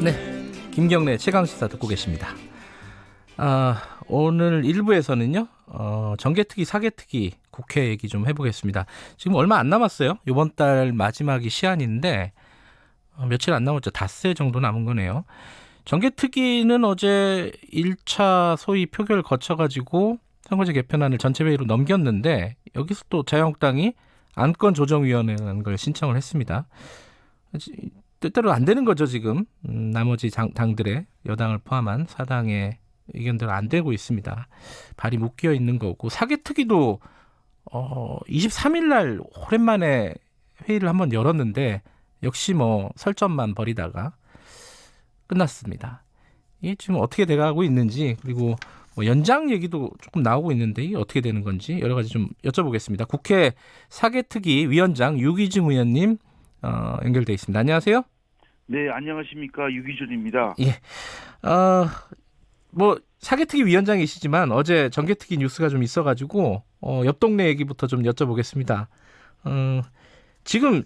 네, 김경래 최강시사 듣고 계십니다. 오늘 1부에서는요 정개특위 사개특위 국회 얘기 좀 해보겠습니다. 지금 얼마 안 남았어요. 이번 달 마지막이 시한인데 며칠 안 남았죠. 닷새 정도 남은 거네요. 정개특위는 어제 1차 소위 표결 거쳐가지고 선거제 개편안을 전체회의로 넘겼는데 여기서 또 자유한국당이 안건조정위원회라는 걸 신청을 했습니다. 뜻대로 안 되는 거죠 지금. 나머지 당들의 여당을 포함한 사당의 의견대로 안 되고 있습니다. 발이 묶여 있는 거고 사개특위도 23일 날 오랜만에 회의를 한번 열었는데 역시 뭐 설전만 벌이다가 끝났습니다. 이게 지금 어떻게 돼가고 있는지 그리고 뭐 연장 얘기도 조금 나오고 있는데 이게 어떻게 되는 건지 여러 가지 좀 여쭤보겠습니다. 국회 사개특위 위원장 유기중 의원님 연결돼 있습니다. 안녕하세요. 네, 안녕하십니까. 유기준입니다. 예. 뭐 사개특위 위원장이시지만 어제 정개특위 뉴스가 좀 있어가지고 옆 동네 얘기부터 좀 여쭤보겠습니다. 지금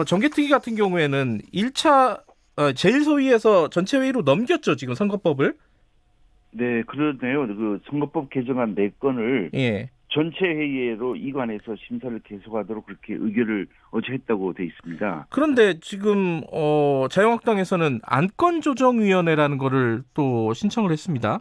정개특위 같은 경우에는 1차 제1소위에서 전체회의로 넘겼죠. 지금 선거법을. 네, 그러네요. 그 선거법 개정안 4건을 예. 전체 회의로 이관해서 심사를 계속하도록 그렇게 의결을 어제 했다고 돼 있습니다. 그런데 지금 자유한국당에서는 안건조정위원회라는 거를 또 신청을 했습니다.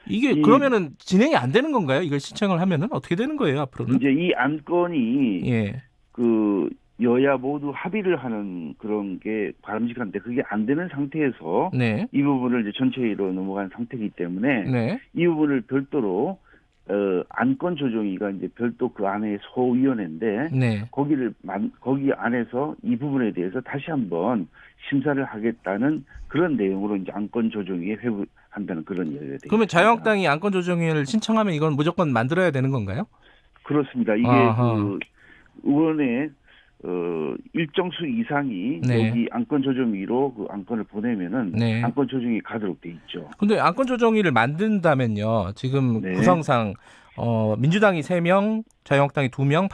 이게 그러면은 진행이 안 되는 건가요? 이걸 신청을 하면은 어떻게 되는 거예요 앞으로는? 이제 이 안건이 예. 그 여야 모두 합의를 하는 그런 게 바람직한데 그게 안 되는 상태에서 네. 이 부분을 이제 전체 회의로 넘어간 상태이기 때문에 네. 이 부분을 별도로 안건 조정위가 이제 별도 그 안에 소위원회인데 네. 거기 안에서 이 부분에 대해서 다시 한번 심사를 하겠다는 그런 내용으로 이제 안건 조정위에 회부한다는 그런 이야기가 되겠습니다. 그러면 자유한국당이 안건조정위를 신청하면 이건 무조건 만들어야 되는 건가요? 그렇습니다. 이게 그 의원의 일정 수 이상이 네. 여기 안건 조정위로 그 안건을 보내면은 네. 안건 조정위 가도록 돼 있죠. 근데 안건조정위를 만든다면요. 지금 네. 구성상 민주당이 3명, 자유한국당이 2명,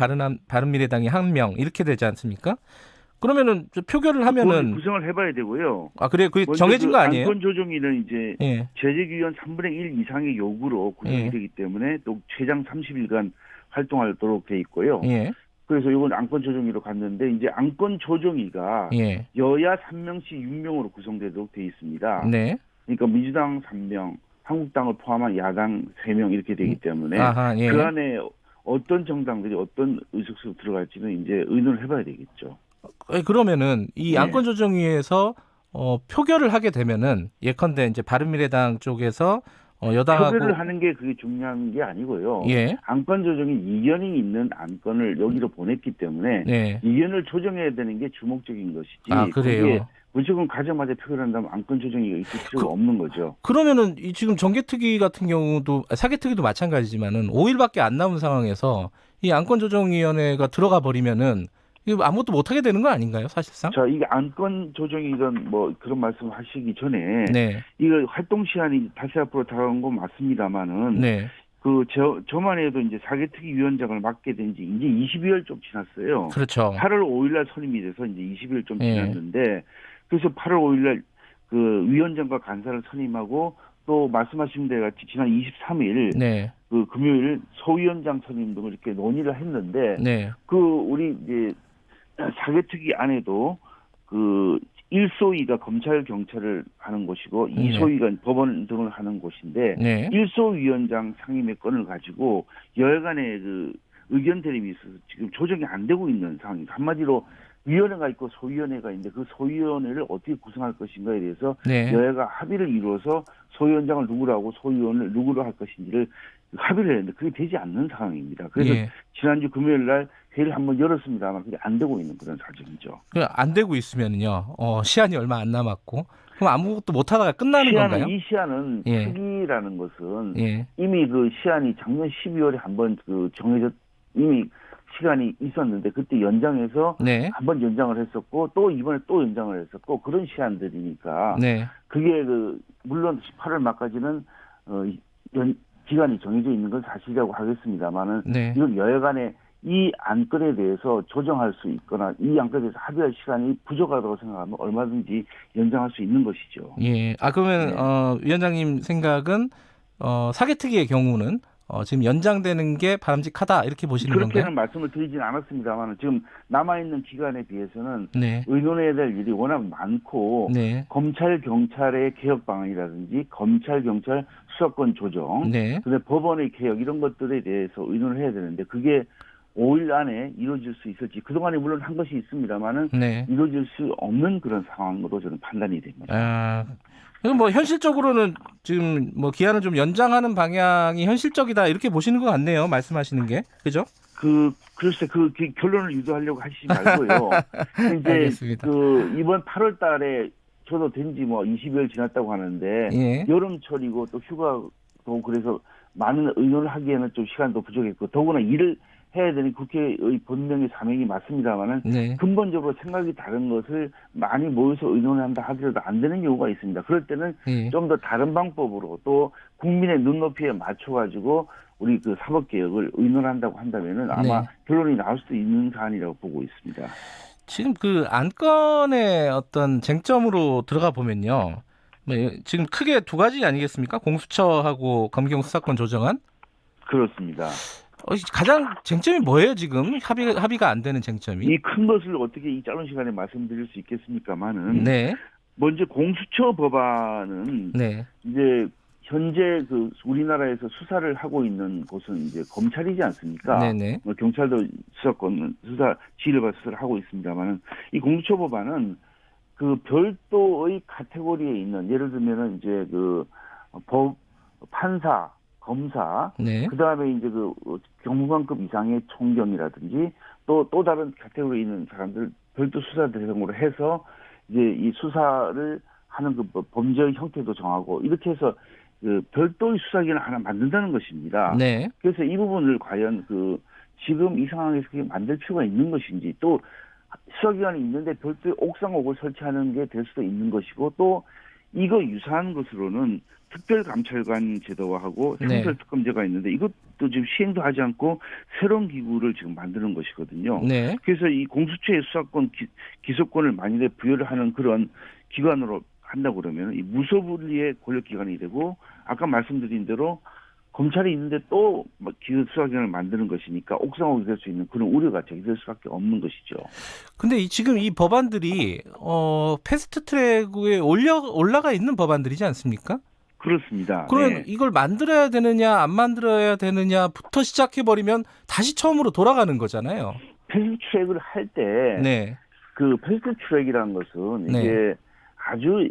바른미래당이 1명 이렇게 되지 않습니까? 그러면은 표결을 하면은 구성을 해봐야 되고요. 그래 그게 정해진 거 아니에요? 안건 조정위는 이제 예. 재직위원 3분의 1 이상의 요구로 구성이 예. 되기 때문에 또 최장 30일간 활동하도록 돼 있고요. 예. 그래서 이건 안건 조정위로 갔는데 이제 안건 조정위가 예. 여야 3명씩 6명으로 구성되도록 돼 있습니다. 네. 그러니까 민주당 3명, 한국당을 포함한 야당 3명 이렇게 되기 때문에 예. 그 안에 어떤 정당들이 어떤 의석수로 들어갈지는 이제 의논을 해봐야 되겠죠. 그러면은 이 네. 안건조정위에서 표결을 하게 되면은 예컨대 이제 바른미래당 쪽에서 여당하고 표결을 하는 게 그게 중요한 게 아니고요. 예. 안건 조정이 이견이 있는 안건을 여기로 보냈기 때문에 네. 이견을 조정해야 되는 게 주목적인 것이지. 그래요. 그게 무조건 가자마자 표결한다면 안건 조정이 있을 필요가 없는 거죠. 그러면은 지금 정개특위 같은 경우도 사개특위도 마찬가지지만은 5일밖에 안 남은 상황에서 이 안건조정위원회가 들어가 버리면은 이거 아무것도 못 하게 되는 거 아닌가요, 사실상? 자, 이게 안건 조정이든 뭐 그런 말씀 하시기 전에 네. 이거 활동 시한이 다시 앞으로 다가온 건 맞습니다만은 네. 저만 해도 이제 사개특위 위원장을 맡게 된 지 이제 22일 좀 지났어요. 그렇죠. 8월 5일 날 선임이 돼서 이제 20일 좀 예. 지났는데 그래서 8월 5일 날 그 위원장과 간사를 선임하고 또 말씀하신 대 같이 지난 23일 네. 그 금요일 소위원장 선임 등을 이렇게 논의를 했는데 네. 우리 이제 사개특위 안에도 그 1소위가 검찰 경찰을 하는 곳이고 2소위가 법원 등을 하는 곳인데 네. 1소위원장 상임의 건을 가지고 여야간의 그 의견 대립이 있어서 지금 조정이 안 되고 있는 상황입니다. 한마디로 위원회가 있고 소위원회가 있는데 그 소위원회를 어떻게 구성할 것인가에 대해서 네. 여야가 합의를 이루어서 소위원장을 누구로 하고 소위원을 누구로 할 것인지를 합의를 했는데 그게 되지 않는 상황입니다. 그래서 예. 지난주 금요일 날 회의를 한번 열었습니다만 그게 안 되고 있는 그런 사정이죠. 안 되고 있으면요. 시한이 얼마 안 남았고 그럼 아무것도 못 하다가 끝나는 건가요? 이 시한은 예. 특위라는 것은 예. 이미 그 시한이 작년 12월에 한번 그 정해졌 이미 시간이 있었는데 그때 연장해서 네. 한번 연장을 했었고 또 이번에 또 연장을 했었고 그런 시한들이니까 네. 그게 물론 18월 말까지는 기간이 정해져 있는 건 사실이라고 하겠습니다만은 네. 이건 여야간의 이 안건에 대해서 조정할 수 있거나 이 안건에 대해서 합의할 시간이 부족하다고 생각하면 얼마든지 연장할 수 있는 것이죠. 예. 그러면 네. 위원장님 생각은 사개특위의 경우는 지금 연장되는 게 바람직하다 이렇게 보시는 건가요? 그렇게는 말씀을 드리진 않았습니다만 지금 남아있는 기간에 비해서는 네. 의논해야 될 일이 워낙 많고 네. 검찰 경찰의 개혁 방안이라든지 검찰 경찰 수사권 조정, 네. 그다음에 법원의 개혁 이런 것들에 대해서 의논을 해야 되는데 그게 5일 안에 이루어질 수 있을지 그동안에 물론 한 것이 있습니다만은 네. 이루어질 수 없는 그런 상황으로 저는 판단이 됩니다. 그럼 뭐 현실적으로는 지금 뭐 기한을 좀 연장하는 방향이 현실적이다 이렇게 보시는 것 같네요. 말씀하시는 게. 그죠? 글쎄, 결론을 유도하려고 하시지 말고요. 이제, 알겠습니다. 이번 8월 달에 저도 된지 뭐 20여일 지났다고 하는데, 예. 여름철이고 또 휴가도 그래서 많은 의논을 하기에는 좀 시간도 부족했고, 더구나 일을 해야 되는 국회의 본명의 사명이 맞습니다만은, 네. 근본적으로 생각이 다른 것을 많이 모여서 의논을 한다 하더라도 안 되는 경우가 있습니다. 그럴 때는 예. 좀 더 다른 방법으로 또 국민의 눈높이에 맞춰가지고 우리 그 사법개혁을 의논한다고 한다면은 아마 네. 결론이 나올 수도 있는 사안이라고 보고 있습니다. 지금 그 안건의 어떤 쟁점으로 들어가 보면요. 뭐 지금 크게 두 가지 아니겠습니까? 공수처하고 검경 수사권 조정안. 그렇습니다. 가장 쟁점이 뭐예요, 지금? 합의가 안 되는 쟁점이? 이 큰 것을 어떻게 이 짧은 시간에 말씀드릴 수 있겠습니까만은 네. 먼저 공수처 법안은 네. 이제 현재 우리나라에서 수사를 하고 있는 곳은 이제 검찰이지 않습니까? 네네. 뭐 경찰도 수사 지휘를 받아 수사를 하고 있습니다만은 이 공수처 법안은 그 별도의 카테고리에 있는 예를 들면은 이제 법 판사, 검사, 네. 그 다음에 이제 경무관급 이상의 총경이라든지 또 다른 카테고리에 있는 사람들 별도 수사 대상으로 해서 이제 이 수사를 하는 범죄의 형태도 정하고 이렇게 해서 별도의 수사기관을 하나 만든다는 것입니다. 네. 그래서 이 부분을 과연 지금 이 상황에서 그게 만들 필요가 있는 것인지 또 수사기관이 있는데 별도의 옥상옥을 설치하는 게 될 수도 있는 것이고 또 이거 유사한 것으로는 특별감찰관 제도화하고 네. 형사특검제가 있는데 이것도 지금 시행도 하지 않고 새로운 기구를 지금 만드는 것이거든요. 네. 그래서 이 공수처의 수사권 기소권을 만일에 부여를 하는 그런 기관으로 한다고 그러면 이 무소불위의 권력기관이 되고 아까 말씀드린 대로 검찰이 있는데 또 수사기관을 만드는 것이니까 옥상옥이 될 수 있는 그런 우려가 제기될 수밖에 없는 것이죠. 근데 지금 이 법안들이 패스트트랙에 올라가 있는 법안들이지 않습니까? 그렇습니다. 그러면 네. 이걸 만들어야 되느냐 안 만들어야 되느냐부터 시작해버리면 다시 처음으로 돌아가는 거잖아요. 패스트트랙을 할 때 네. 그 패스트트랙이라는 것은 네. 이게 아주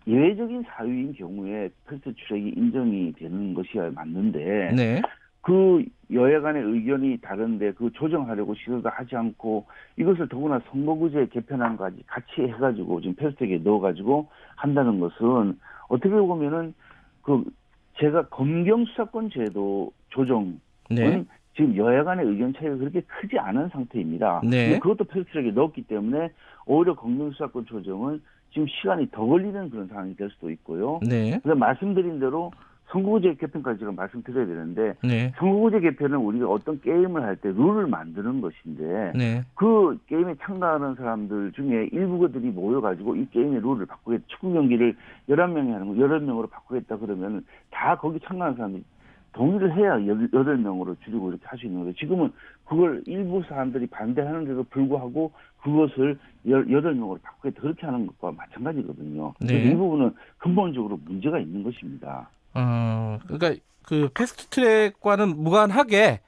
예외적인 사유인 경우에 패스트트랙이 인정이 되는 것이야 맞는데 네. 그 여야 간의 의견이 다른데 조정하려고 시도도 하지 않고 이것을 더구나 선거구제 개편안까지 같이 해가지고 지금 패스트트랙에 넣어가지고 한다는 것은 어떻게 보면은 제가 검경 수사권 제도 조정은 네. 지금 여야 간의 의견 차이가 그렇게 크지 않은 상태입니다. 네. 근데 그것도 패스트트랙에 넣었기 때문에 오히려 검경 수사권 조정은 지금 시간이 더 걸리는 그런 상황이 될 수도 있고요. 네. 그래서 말씀드린 대로 선거구제 개편까지 제가 말씀드려야 되는데 네. 선거구제 개편은 우리가 어떤 게임을 할 때 룰을 만드는 것인데 네. 그 게임에 참가하는 사람들 중에 일부들이 모여가지고 이 게임의 룰을 바꾸겠다. 축구 경기를 11명이 하는 거 11명으로 바꾸겠다 그러면 다 거기 참가하는 사람들이 동의를 해야 8명으로 줄이고 이렇게 할 수 있는 거죠. 지금은 그걸 일부 사람들이 반대하는데도 불구하고 그것을 8명으로 바꾸겠다 그렇게 하는 것과 마찬가지거든요. 네. 그래서 이 부분은 근본적으로 문제가 있는 것입니다. 그러니까 그 패스트트랙과는 무관하게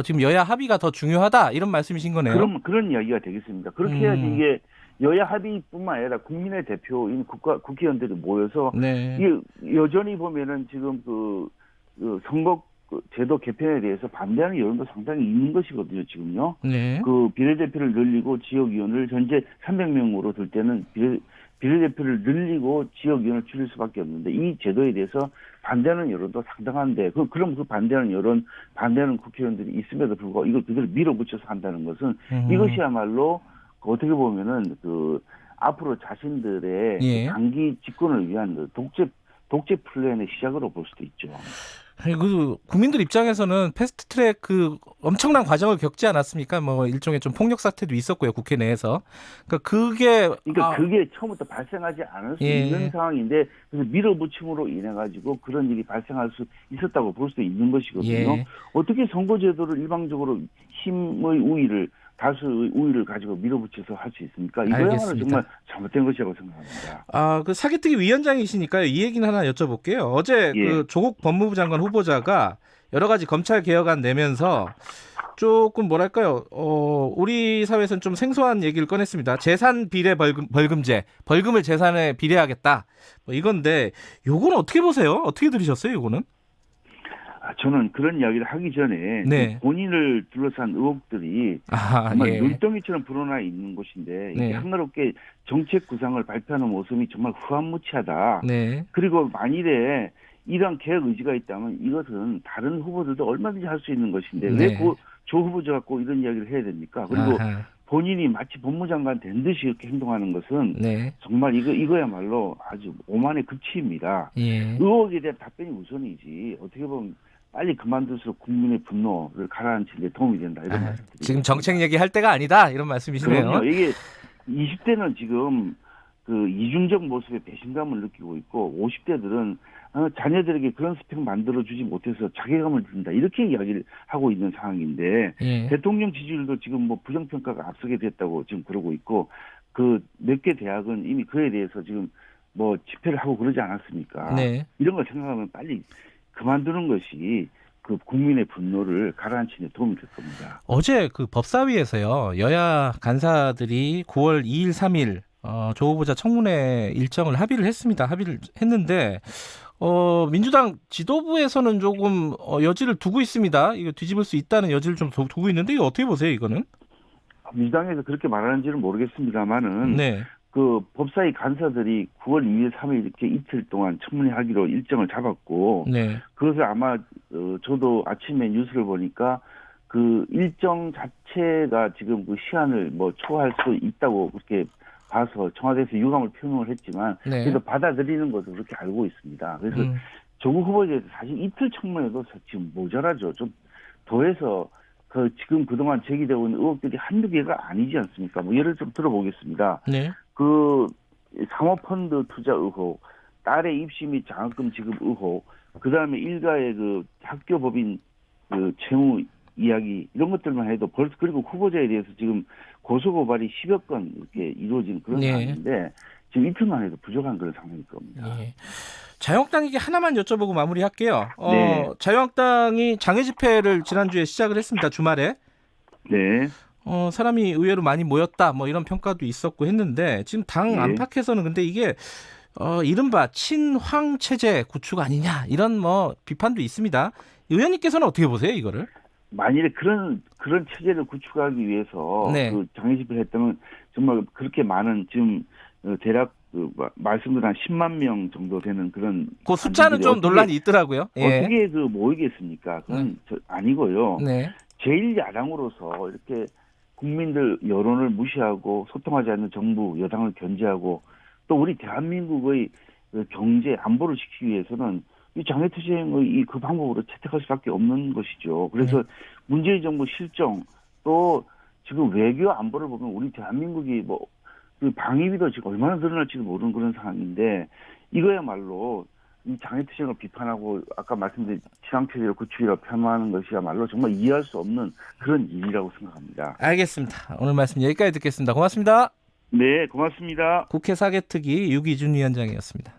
지금 여야 합의가 더 중요하다 이런 말씀이신 거네요. 그런 이야기가 되겠습니다. 그렇게 해야지 이게 여야 합의뿐만 아니라 국민의 대표인 국회의원들이 모여서 네. 이게 여전히 보면은 지금 선거 제도 개편에 대해서 반대하는 여론도 상당히 있는 것이거든요, 지금요. 네. 비례대표를 늘리고 지역위원을 현재 300명으로 들 때는 비례대표를 늘리고 지역위원을 줄일 수밖에 없는데 이 제도에 대해서 반대하는 여론도 상당한데 그럼 반대하는 여론, 반대하는 국회의원들이 있음에도 불구하고 이걸 그대로 밀어붙여서 한다는 것은 이것이야말로 어떻게 보면은 앞으로 자신들의 예. 장기 집권을 위한 독재 플랜의 시작으로 볼 수도 있죠. 그 국민들 입장에서는 패스트트랙 그 엄청난 과정을 겪지 않았습니까? 뭐 일종의 좀 폭력 사태도 있었고요, 국회 내에서. 그러니까 그게 처음부터 발생하지 않을 수 예. 있는 상황인데 그래서 밀어붙임으로 인해 가지고 그런 일이 발생할 수 있었다고 볼 수 있는 것이거든요. 예. 어떻게 선거제도를 일방적으로 힘의 우위를 다수의 우위를 가지고 밀어붙여서 할 수 있습니까? 이거야말로 알겠습니다. 정말 잘못된 것이라고 생각합니다. 그 사개특위 위원장이시니까요. 이 얘기는 하나 여쭤볼게요. 어제 예. 그 조국 법무부 장관 후보자가 여러 가지 검찰 개혁안 내면서 조금 뭐랄까요? 우리 사회에서는 좀 생소한 얘기를 꺼냈습니다. 재산 비례 벌금제, 벌금을 재산에 비례하겠다. 뭐 이건데 요거는 어떻게 보세요? 어떻게 들으셨어요? 요거는? 저는 그런 이야기를 하기 전에 네. 그 본인을 둘러싼 의혹들이 정말 예. 눈덩이처럼 불어나 있는 것인데 이게 네. 한가롭게 정책 구상을 발표하는 모습이 정말 후한무치하다. 네. 그리고 만일에 이러한 계획 의지가 있다면 이것은 다른 후보들도 얼마든지 할 수 있는 것인데 네. 왜 조 후보자 갖고 이런 이야기를 해야 됩니까? 그리고 아하. 본인이 마치 법무장관 된 듯이 이렇게 행동하는 것은 네. 정말 이거야말로 아주 오만의 극치입니다. 예. 의혹에 대한 답변이 우선이지 어떻게 보면 빨리 그만둘수록 국민의 분노를 가라앉히는 데 도움이 된다 이런 말씀드립니다. 지금 정책 얘기할 때가 아니다 이런 말씀이시네요. 그럼요. 이게 20대는 지금 그 이중적 모습에 배신감을 느끼고 있고 50대들은 자녀들에게 그런 스펙 만들어주지 못해서 자괴감을 든다 이렇게 이야기를 하고 있는 상황인데 예. 대통령 지지율도 지금 뭐 부정평가가 앞서게 됐다고 지금 그러고 있고 그 몇 개 대학은 이미 그에 대해서 지금 뭐 집회를 하고 그러지 않았습니까? 네. 이런 걸 생각하면 빨리 그만두는 것이 그 국민의 분노를 가라앉히는 데 도움이 될 겁니다. 어제 그 법사위에서요 여야 간사들이 9월 2일, 3일 조 후보자 청문회 일정을 합의를 했습니다. 합의를 했는데 민주당 지도부에서는 조금 여지를 두고 있습니다. 이거 뒤집을 수 있다는 여지를 좀 두고 있는데 이거 어떻게 보세요? 이거는? 민주당에서 그렇게 말하는지는 모르겠습니다만은 네. 그 법사위 간사들이 9월 2일, 3일 이렇게 이틀 동안 청문회하기로 일정을 잡았고 네. 그것을 아마 저도 아침에 뉴스를 보니까 그 일정 자체가 지금 그 시한을 뭐 초과할 수 있다고 그렇게 봐서 청와대에서 유감을 표명을 했지만 네. 그래도 받아들이는 것으로 그렇게 알고 있습니다. 그래서 조국 후보에 대해서 사실 이틀 청문회도 지금 모자라죠. 좀 더해서 그 지금 그동안 제기되고 있는 의혹들이 한두 개가 아니지 않습니까? 뭐 예를 좀 들어보겠습니다. 네. 그 사모펀드 투자 의혹, 딸의 입시 및 장학금 지급 의혹, 그 다음에 일가의 그 학교 법인 그 채무 이야기 이런 것들만 해도 벌써 그리고 후보자에 대해서 지금 고소 고발이 10여 건 이렇게 이루어진 그런 네. 상황인데 지금 이틀만 해도 부족한 그런 상황일 겁니다. 예. 자유한국당에게 하나만 여쭤보고 마무리할게요. 네. 자유한국당이 장애 집회를 지난주에 시작을 했습니다. 주말에. 네. 사람이 의외로 많이 모였다. 뭐 이런 평가도 있었고 했는데 지금 당 예. 안팎에서는 근데 이게 이른바 친황 체제 구축 아니냐 이런 뭐 비판도 있습니다. 의원님께서는 어떻게 보세요, 이거를? 만일에 그런 체제를 구축하기 위해서 네. 그 장애 집회를 했다면 정말 그렇게 많은 지금 대략 말씀드린 한 10만 명 정도 되는 그런 그 숫자는 좀 논란이 있더라고요. 예. 어떻게 그 모이겠습니까? 그건 아니고요. 네. 제1야당으로서 이렇게 국민들 여론을 무시하고 소통하지 않는 정부 여당을 견제하고 또 우리 대한민국의 그 경제 안보를 지키기 위해서는 이 장애투쟁의 그 방법으로 채택할 수밖에 없는 것이죠. 그래서 문재인 정부 실정 또 지금 외교 안보를 보면 우리 대한민국이 뭐 그 방위비도 지금 얼마나 늘어날지도 모르는 그런 상황인데 이거야말로 이 장애투쟁을 비판하고 아까 말씀드린 지상체제를 구축이라고 폄하하는 것이야말로 정말 이해할 수 없는 그런 일이라고 생각합니다. 알겠습니다. 오늘 말씀 여기까지 듣겠습니다. 고맙습니다. 네, 고맙습니다. 국회 사개특위 유기준 위원장이었습니다.